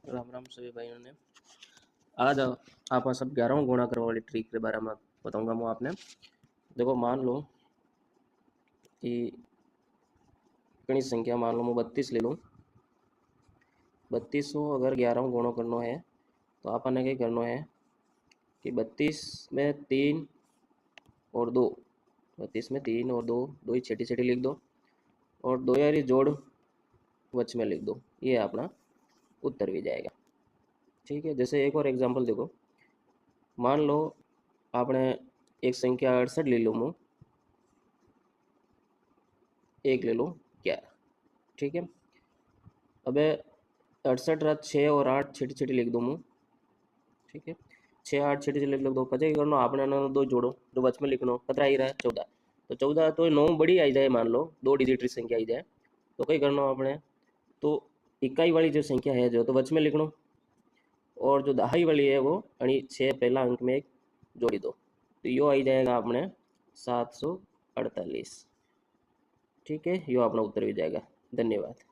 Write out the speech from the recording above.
राम राम सभी भाइयों ने। आज आप सब 11वां गुणा करने वाली ट्रिक के बारे में बताऊंगा मैं आपने। देखो, मान लो कि कई संख्या, मान लो मैं 32 ले लूँ। 32 को अगर 11वां गुणा करना है तो आपने क्या करना है कि 32 में 3 और 2, 32 में 3 और 2, दो ही छठी छठी लिख दो और दो यारी जोड़ वच में लिख दो। ये अपना उत्तर भी जाएगा। ठीक है, जैसे एक और एग्जांपल देखो। मान लो आपने एक संख्या 68 ले लो, मैं एक ले लो 11। ठीक है, अब 68 रात 6 और 8 छठी छठी लिख दो मैं। ठीक है, 6 8 छठी छठी लिख दो। पचे करना आपने ना दो जोड़ो, जो बच में लिखना कतरा ही रहा है 14। तो 14 तो 9 बड़ी आई जाए, मान लो 2 डिजिट संख्या आई जाए तो कई करना आपने, तो इकाई वाली जो संख्या है जो तो बच में लिखना, और जो दहाई वाली है वो 6 पहला अंक में एक जोड़ी दो, तो यो आई जाएगा आपने 748। ठीक है, यो अपना उत्तर भी जाएगा। धन्यवाद।